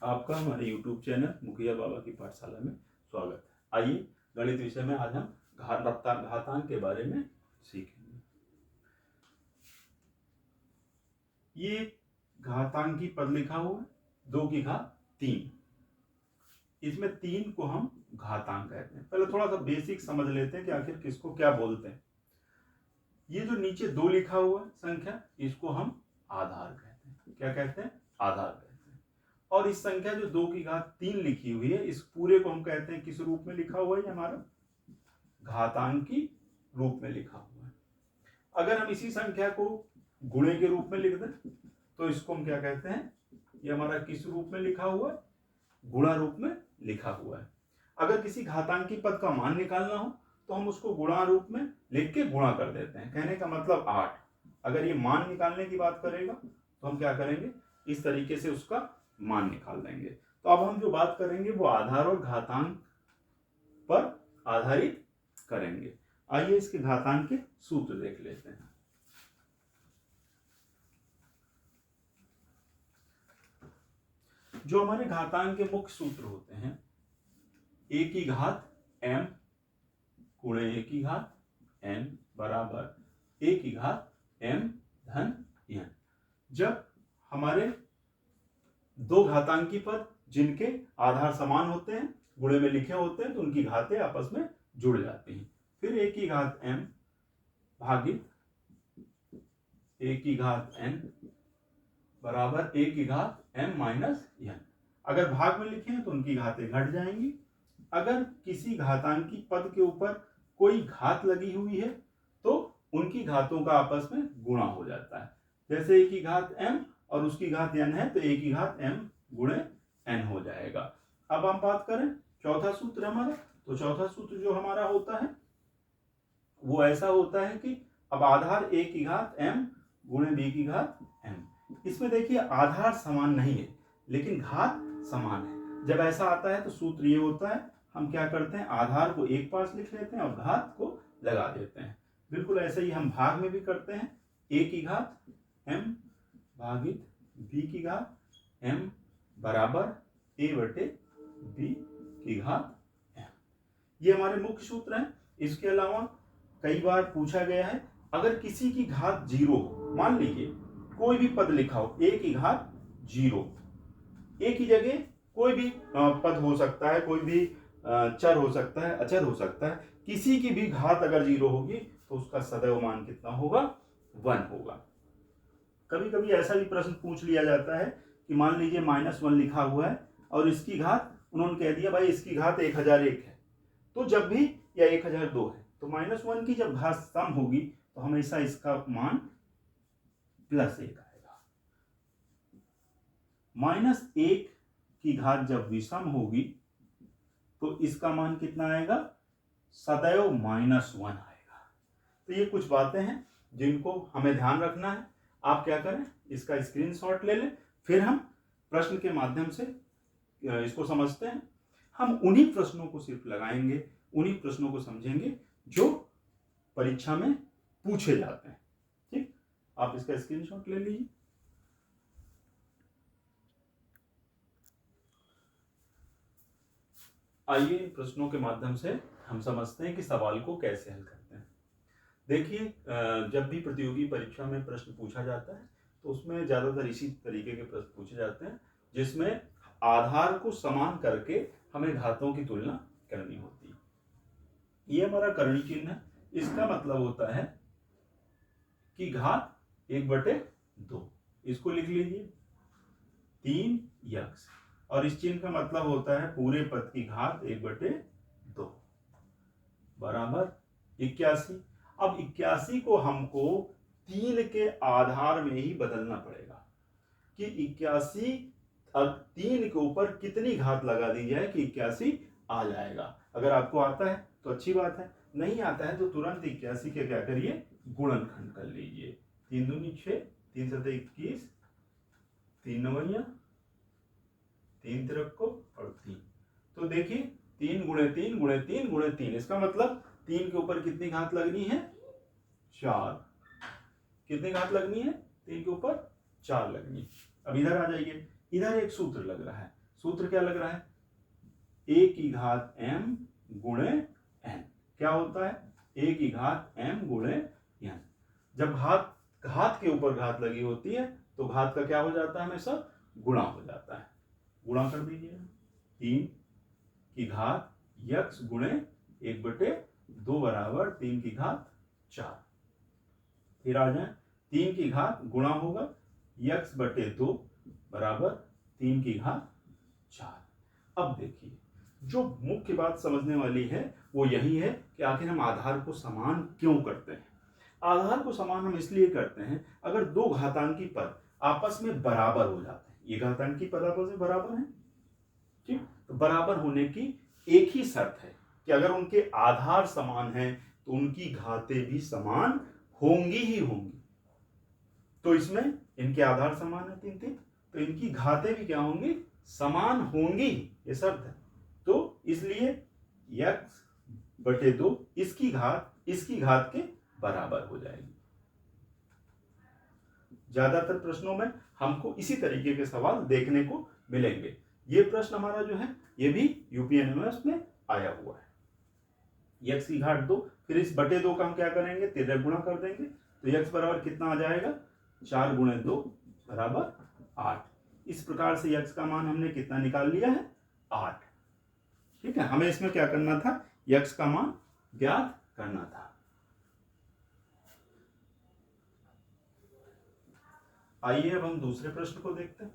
आपका हमारे YouTube channel मुखिया बाबा की पाठशाला में स्वागत है। आइए गणित विषय में आज हम घातांक के बारे में सीखेंगे। ये घातांकी पद लिखा हुआ है 2 की घात 3। इसमें 3 को हम घातांक कहते हैं। पहले थोड़ा सा बेसिक समझ लेते हैं कि आखिर किसको क्या बोलते हैं। ये जो नीचे 2 लिखा हुआ है संख्या, इसको हम आधार कहते हैं। क्या कहते हैं? आधार कहते हैं। और इस संख्या जो 2 की घात 3 लिखी हुई है, इस पूरे को हम कहते हैं किस रूप में लिखा हुआ है? हमारा घातांकी रूप में लिखा हुआ है। अगर हम इसी संख्या को गुणे के रूप में लिख दें तो इसको हम क्या कहते हैं? ये हमारा किस रूप में लिखा हुआ है? गुणा रूप में लिखा हुआ है। अगर किसी घातांकी पद का मान निकालना हो तो हम उसको गुणा रूप में लिख के गुणा कर देते हैं। कहने का मतलब 8। अगर ये मान निकालने की बात करेगा तो हम क्या करेंगे? इस तरीके से उसका मान निकाल देंगे। तो अब हम जो बात करेंगे वो आधार और घातांक पर आधारित करेंगे। आइए इसके घातांक के सूत्र देख लेते हैं। जो हमारे घातांक के मुख्य सूत्र होते हैं, a की घात m गुणे a की घात n बराबर a की घात m धन n। जब हमारे दो घातांकी पद जिनके आधार समान होते हैं, गुणे में लिखे होते हैं, तो उनकी घातें आपस में जुड़ जाती हैं। फिर a की घात m भागित a की घात n बराबर a की घात m माइनस n। अगर भाग में लिखे हैं तो उनकी घातें घट जाएंगी। अगर किसी घातांकी पद के ऊपर कोई घात लगी हुई है तो उनकी घातों का आपस में गुणा हो जाता है। जैसे a की घात m और उसकी घात n है तो a की घात m गुणे n हो जाएगा। अब हम बात करें चौथा सूत्र हमारा, तो चौथा सूत्र जो हमारा होता है वो ऐसा होता है कि अब आधार a की घात m गुणे b की घात m। इसमें देखिए आधार समान नहीं है लेकिन घात समान है। जब ऐसा आता है तो सूत्र ये होता है, हम क्या करते हैं? आधार को एक पास लिख लेते हैं और घात को लगा देते हैं। बिल्कुल ऐसे ही हम भाग में भी करते हैं। a की घात m भागित b की घात m बराबर a बटे b की घात m। ये हमारे मुख्य सूत्र हैं। इसके अलावा कई बार पूछा गया है, अगर किसी की घात 0 हो, मान लीजिए कोई भी पद लिखा हो a की घात 0, a की जगह कोई भी पद हो सकता है, कोई भी चर हो सकता है, अचर हो सकता है, किसी की भी घात अगर 0 होगी तो उसका सदैव मान कितना होगा? 1 होगा। कभी कभी ऐसा भी प्रश्न पूछ लिया जाता है कि मान लीजिए -1 लिखा हुआ है और इसकी घात उन्होंने कह दिया भाई इसकी घात 1001 है, तो जब भी या 1002 है तो -1 की जब घात सम होगी तो हमेशा इसका मान +1 आएगा। -1 की घात जब विषम होगी तो इसका मान कितना आएगा? सदैव -1 आएगा। तो ये कुछ बातें हैं जिनको हमें ध्यान रखना है। आप क्या करें? इसका स्क्रीनशॉट ले लें, फिर हम प्रश्न के माध्यम से इसको समझते हैं। हम उन्हीं प्रश्नों को सिर्फ लगाएंगे, उन्हीं प्रश्नों को समझेंगे जो परीक्षा में पूछे जाते हैं। ठीक, आप इसका स्क्रीनशॉट ले लीजिए। आइए इन प्रश्नों के माध्यम से हम समझते हैं कि सवाल को कैसे हल करते हैं। देखिए, जब भी प्रतियोगी परीक्षा में प्रश्न पूछा जाता है तो उसमें ज्यादातर इसी तरीके के प्रश्न पूछे जाते हैं जिसमें आधार को समान करके हमें घातों की तुलना करनी होती है। ये हमारा करणी चिन्ह है। इसका मतलब होता है कि घात 1/2। इसको लिख लीजिए 3 यक्ष, और इस चिन्ह का मतलब होता है पूरे पद की घात 1/2 बराबर 81। अब 81 को हमको 3 के आधार में ही बदलना पड़ेगा कि 81 अब 3 के ऊपर कितनी घात लगा दी जाए कि 81 आ जाएगा। अगर आपको आता है तो अच्छी बात है, नहीं आता है तो तुरंत 81 के क्या करिए? गुणनखंड कर लीजिए। 3 दूनी 6, 3 7 21, 3 9 3 तिरको और 3। तो देखिए 3 गुणे 3 गुणे 3 गुणे 3, इसका मतलब 3 के ऊपर कितनी घात लगनी है? 4। कितनी घात लगनी है? 3 के ऊपर 4 लगनी। अब इधर आ जाइए, इधर एक सूत्र लग रहा है। सूत्र क्या लग रहा है, a की घात m गुणे n। क्या होता है, a की घात m गुणे n। जब घात के ऊपर घात लगी होती है तो घात का क्या हो जाता है, हमेशा गुणा हो जाता है। गुणा कर दीजिए, 3 की घात x गुणे 1/2 बराबर 3 की घात 4। फिर आ जाए, 3 की घात गुणा होगा x/2 बराबर 3 की घात 4। अब देखिए, जो मुख्य बात समझने वाली है वो यही है कि आखिर हम आधार को समान क्यों करते हैं। आधार को समान हम इसलिए करते हैं, अगर दो घातांकी पद आपस में बराबर हो जाते हैं, ये घातांकी पद आपस में बराबर है, ठीक, तो बराबर होने की एक ही शर्त है कि अगर उनके आधार समान हैं तो उनकी घातें भी समान होंगी ही होंगी। तो इसमें इनके आधार समान है 3 3, तो इनकी घातें भी क्या होंगी, समान होंगी, ये शर्त है। तो इसलिए x/2 इसकी घात के बराबर हो जाएगी। ज्यादातर प्रश्नों में हमको इसी तरीके के सवाल देखने को मिलेंगे। ये प्रश्न हमारा जो है ये भी यूपीएनएमएस में आया हुआ है। x की घात 2, फिर इस बटे 2 का हम क्या करेंगे, तिर्यक गुणा कर देंगे, तो x बराबर कितना आ जाएगा, 4 गुणे 2 बराबर 8। इस प्रकार से x का मान हमने कितना निकाल लिया है, 8। ठीक है, हमें इसमें क्या करना था, x का मान ज्ञात करना था। आइए अब हम दूसरे प्रश्न को देखते हैं।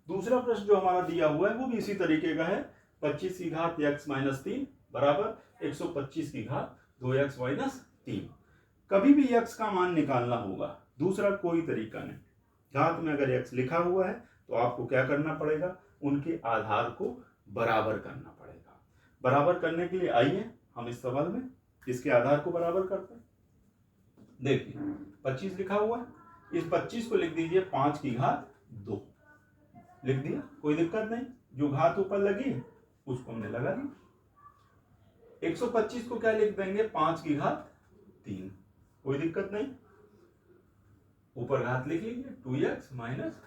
दूसरा प्रश्न जो हमारा दिया हुआ है वो भी इसी तरीके का है। 25 की घात x माइनस 3 बराबर 125 की घात 2x माइनस 3। कभी भी x का मान निकालना होगा, दूसरा कोई तरीका नहीं। घात में अगर x लिखा हुआ है तो आपको क्या करना पड़ेगा, उनके आधार को बराबर करना पड़ेगा। बराबर करने के लिए आइए हम इस सवाल में इसके आधार को बराबर करते हैं। देखिए 25 लिखा हुआ है, इस 25 को लिख दीजिए 5 की घात 2, लिख दिया, कोई दिक्कत नहीं। जो घात ऊपर लगी उसको हमने लगा दी। 125 को क्या लिख देंगे, 5 की घात 3, कोई दिक्कत नहीं, ऊपर घात लिख लीजिए 2x माइनस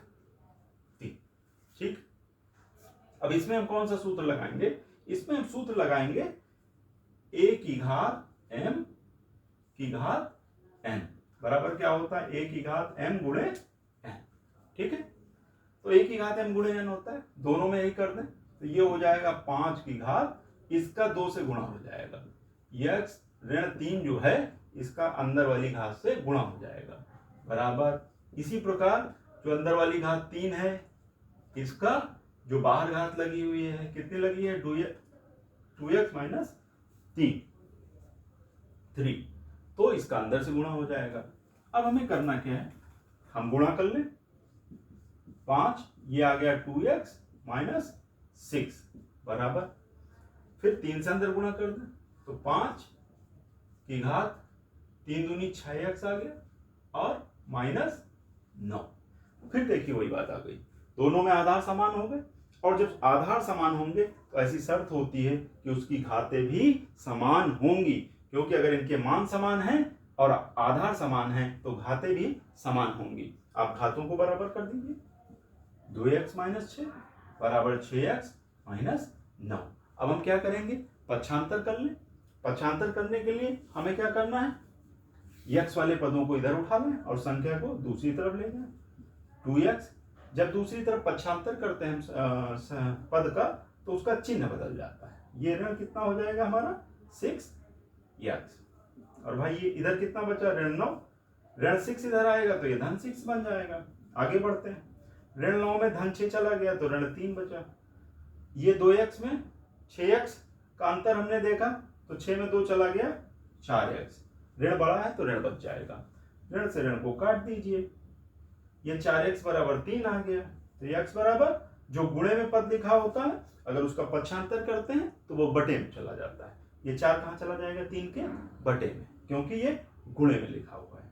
3। ठीक, अब इसमें हम कौन सा सूत्र लगाएंगे, इसमें हम सूत्र लगाएंगे a की घात m की घात n बराबर क्या होता है, a की घात m गुणे n। ठीक है, तो a की घात m गुणे n होता है, दोनों में यही कर दें तो ये हो जाएगा 5 की घात, इसका 2 से गुणा हो जाएगा, x ऋण 3 जो है इसका अंदर वाली घात से गुणा हो जाएगा, बराबर इसी प्रकार जो अंदर वाली घात 3 है इसका जो बाहर घात लगी हुई है, कितनी लगी है, 2x माइनस 3, तो इसका अंदर से गुणा हो जाएगा। अब हमें करना क्या है, हम गुणा कर लें, 5 ये आ गया 2x माइनस 6 बराबर, फिर 3 से अंदर गुणा कर दें तो 5 की घात 3 दूनी 6x आ गया और माइनस 9। फिर देखिए वही बात आ गई, दोनों में आधार समान हो गए, और जब आधार समान होंगे तो ऐसी शर्त होती है कि उसकी घातें भी समान होंगी, क्योंकि अगर इनके मान समान हैं और आधार समान है तो घातें भी समान होंगी। आप घातों को बराबर कर दीजिए, 2x माइनस 6 बराबर 6x माइनस 9। अब हम क्या करेंगे, पक्षांतर कर लें। पक्षांतर करने के लिए हमें क्या करना है, x वाले पदों को इधर उठा लें और संख्या को दूसरी तरफ ले जाएं, 2x। जब दूसरी तरफ पक्षांतर करते हैं पद का तो उसका चिन्ह बदल जाता है, ये ऋण कितना हो जाएगा हमारा 6x, और भाई ये इधर कितना बचा, ऋण 9, ऋण 6 इधर आएगा तो ये धन 6 बन जाएगा। आगे बढ़ते हैं, ऋण 9 में धन 6 चला गया तो ऋण 3 बचा, ये 2x में 6x का अंतर हमने देखा तो 6 में 2 चला गया 4x, ऋण बड़ा है तो ऋण बच जाएगा, ऋण से ऋण को काट दीजिए, ये 4x बराबर 3 आ गया, तो x बराबर जो गुणे में पद लिखा होता है अगर उसका पक्षांतर करते हैं तो वो बटे में चला जाता है, ये 4 कहाँ चला जाएगा, 3 के बटे में, क्योंकि ये गुणे में लिखा हुआ है,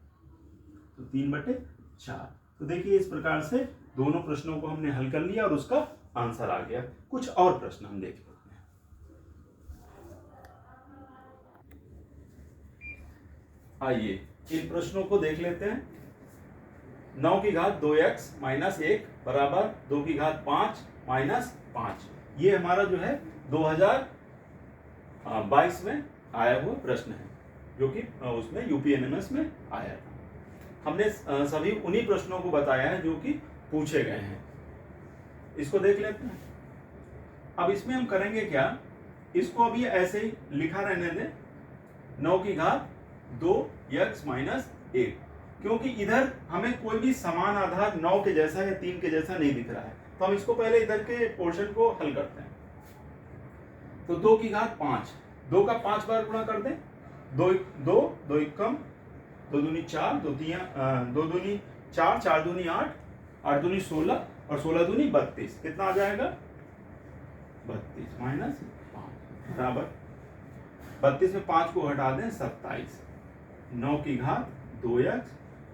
तो 3/4। तो देखिए इस प्रकार से दोनों प्रश्नों को हमने हल कर लिया और उसका आंसर आ गया। कुछ और प्रश्न हम देख लेते हैं। आइए इन प्रश्नों को देख लेते हैं। 9 की घात 2x माइनस 1 बराबर 2 की घात 5 माइनस 5। ये हमारा जो है 2022 में आया हुआ प्रश्न है, जो कि उसमें यूपीएनएमएस में आया था। हमने सभी उन्हीं प्रश्नों को बताया है जो कि पूछे गए हैं। इसको देख लेते हैं। अब इसमें हम करेंगे क्या, इसको अभी ऐसे ही लिखा रहने दें, 9 की घात 2x माइनस 1, क्योंकि इधर हमें कोई भी समान आधार 9 के जैसा या 3 के जैसा नहीं दिख रहा है, तो हम इसको पहले इधर के पोर्शन को हल करते हैं। तो 2 की घात 5, 2 का 5 बार गुणा कर दें, 2 2 कम, 2 दूनी 4, 2 दूनी 4, 4 दूनी 8, 8 दूनी 16 और 16 दूनी 32। कितना आ जाएगा? 32 माइनस 5 बराबर 32 में 5 को हटा दें 27। 9 की घात 2x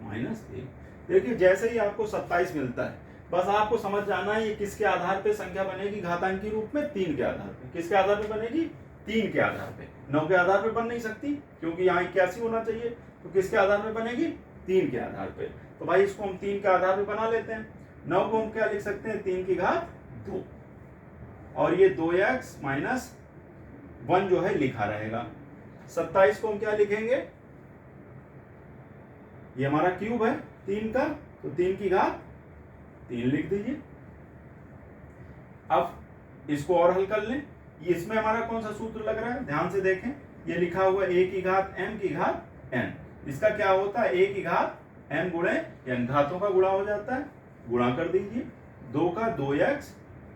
माइनस 1। देखिए जैसे ही आपको 27 मिलता है, बस आपको समझ जाना है ये किसके आधार पे संख्या बनेगी घातांकी रूप में, 3 के आधार पे। किसके आधार पे बनेगी? 3 के आधार पे। 9 के आधार पे बन नहीं सकती, क्योंकि यहाँ 81 होना चाहिए। तो किसके आधार पे बनेगी? 3 के आधार पे। तो भाई इसको हम 3 के आधार पे बना लेते हैं। 9 को हम क्या लिख सकते हैं? 3 की घात 2, और ये 2x माइनस 1 जो है लिखा रहेगा। 27 को हम क्या लिखेंगे? ये हमारा क्यूब है 3 का, तो 3 की घात 3 लिख दीजिए। अब इसको और हल कर लें। ये इसमें हमारा कौन सा सूत्र लग रहा है? ध्यान से देखें, ये लिखा हुआ a की घात m की घात n। इसका क्या होता है? a की घात m गुणे n, घातों का गुणा हो जाता है, गुणा कर दीजिए। 2 का 2x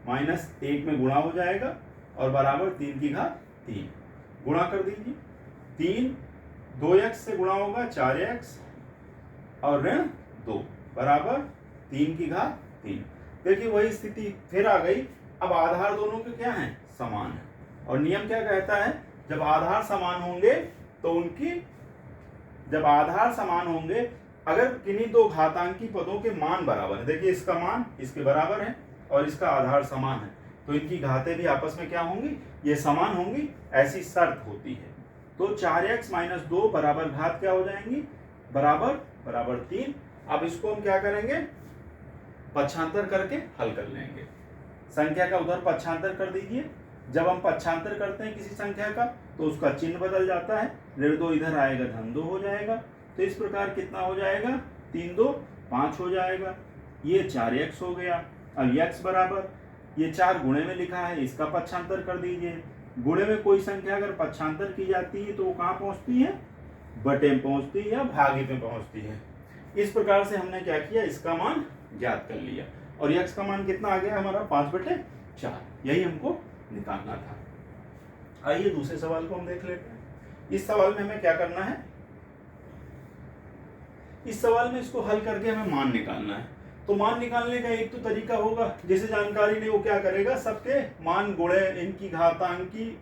माइनस 1 में गुणा हो जाएगा और बराबर 3 की घात 3, गुणा कर दीजिए। 3 2x से गुणा होगा 4x और ऋण 2 बराबर 3 की घात 3। देखिए वही स्थिति फिर आ गई। अब आधार दोनों के क्या हैं? समान है, और नियम क्या कहता है? जब आधार समान होंगे तो जब आधार समान होंगे, अगर किन्हीं दो घातांकी पदों के मान बराबर है, देखिए इसका मान इसके बराबर है और इसका आधार समान है, तो इनकी घातें भी आपस में क्या होंगी? ये समान होंगी, ऐसी शर्त होती है। तो 4x माइनस 2 बराबर घात क्या हो जाएंगी? बराबर 3। अब इसको हम क्या करेंगे? पक्षांतर करके हल कर लेंगे। संख्या का उधर पक्षांतर कर दीजिए। जब हम पक्षांतर करते हैं किसी संख्या का, तो उसका चिन्ह बदल जाता है, ऋण 2 इधर आएगा, धन 2 हो जाएगा। तो इस प्रकार कितना हो जाएगा? 3 2 5 हो जाएगा। ये 4x हो गया। अब x बराबर, ये 4 गुणे में लिखा है, इसका पक्षांतर कर दीजिए। गुणे में कोई संख्या अगर पक्षांतर की जाती है तो वो कहाँ पहुंचती है? बटे में पहुंचती है या भागे में पहुंचती है। इस प्रकार से हमने क्या किया? इसका मान ज्ञात कर लिया, और x का मान कितना आ गया हमारा? 5/4। यही हमको निकालना था। आइए दूसरे सवाल को हम देख लेते हैं। इस सवाल में हमें क्या करना है? इस सवाल में इसको हल करके हमें मान निकालना है। तो मान निकालने का एक तो तरीका होगा, जिसे जानकारी नहीं वो क्या करेगा? सबके मान गुणे इनकी घातांकी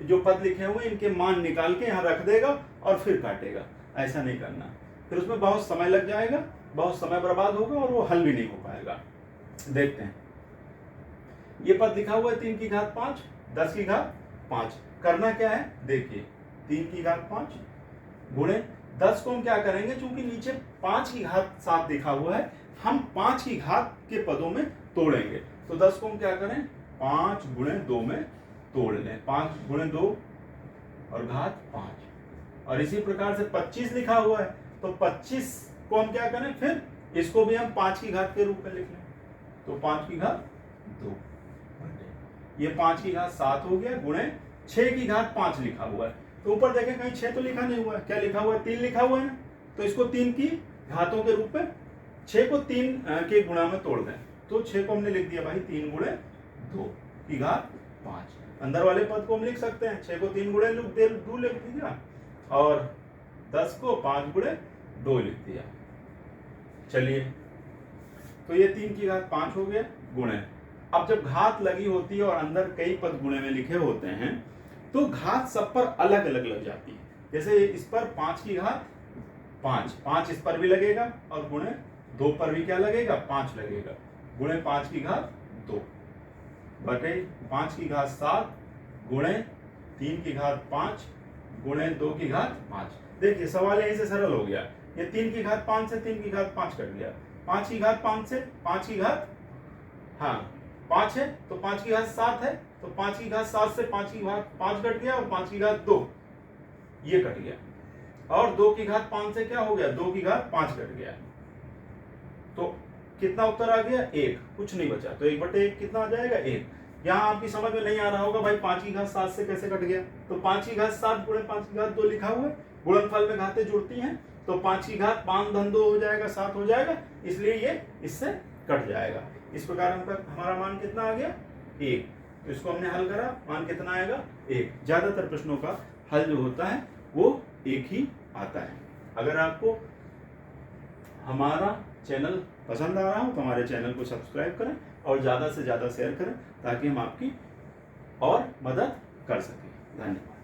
जो पद लिखे हुए इनके मान निकाल के यहाँ रख देगा और फिर काटेगा। ऐसा नहीं करना, फिर उसमें बहुत समय लग जाएगा, बहुत समय बर्बाद होगा और वो हल भी नहीं हो पाएगा। देखते हैं, ये पद लिखा हुआ है 3 की घात 5, 10 की घात 5। करना क्या है? देखिए 3 की घात 5 गुणे 10 को हम क्या करेंगे? चूंकि नीचे 5 की घात 7 लिखा हुआ है, हम 5 की घात के पदों में तोड़ेंगे। तो 10 को हम क्या करें? 5 गुणे 2 में तोड़ लें। 5 गुणे 2 और घात 5। और इसी प्रकार से 25 लिखा हुआ है, तो 25 को हम क्या करें? फिर इसको भी हम 5 की घात के रूप में लिख लें। तो 5 की घात 2, ये 5 की घात 7 हो गया, गुणे 6 की घात 5 लिखा हुआ है। तो ऊपर देखें कहीं 6 तो लिखा नहीं हुआ है, क्या लिखा हुआ है? 3 लिखा हुआ है ना। तो इसको 3 की घातों के रूप में 6 को 3 के गुणा में तोड़ दें। तो 6 को हमने लिख दिया भाई 3 गुणे 2 की घात 5। अंदर वाले पद को हम लिख सकते हैं, 6 को 3 गुणे 2 लिख दिया और 10 को 5 गुणे 2 लिख दिया। चलिए, तो ये 3 की घात 5 हो गया गुणे। अब जब घात लगी होती है और अंदर कई पद गुणे में लिखे होते हैं, तो घात सब पर अलग अलग लग जाती है। जैसे इस पर 5 की घात 5 इस पर भी लगेगा, और गुणे 2 पर भी क्या लगेगा? 5 लगेगा। गुणे 5 की घात 2 बटे 5 की घात 7 गुणे 3 की घात 5 गुणे 2 की घात 5। देखिए सवाल यहीं से सरल हो गया। ये 3 की घात 5 से 3 की घात 5 कट गया, 5 की घात 5 से 5 की घात, हाँ 5 है तो 5 की घात 7 है, तो 5 की घात 7 से 5 की घात 5 कट गया और 5 की घात 2 ये कट गया, और 2 की घात 5 से क्या हो गया, 2 की घात 5 कट गया, तो कितना उत्तर आ गया 1, कुछ नहीं बचा, तो 1/1 कितना आ जाएगा 1। यहाँ आपकी समझ में नहीं आ रहा होगा भाई 5 की घात 7 से कैसे कट गया, तो 5 की घात 7 गुणे 5 की घात 2 लिखा हुआ है, गुणनफल में घातें जुड़ती हैं, तो 5 की घात 5 धन 2 हो जाएगा 7 हो जाएगा, इसलिए ये इससे कट जाएगा। इस प्रकार हमारा मान कितना आ गया 1, तो इसको हमने हल करा, मान कितना आएगा 1। ज्यादातर प्रश्नों का हल जो होता है वो 1 ही आता है। अगर आपको हमारा चैनल पसंद आ रहा हो तो हमारे चैनल को सब्सक्राइब करें और ज़्यादा से ज़्यादा शेयर करें ताकि हम आपकी और मदद कर सकें। धन्यवाद।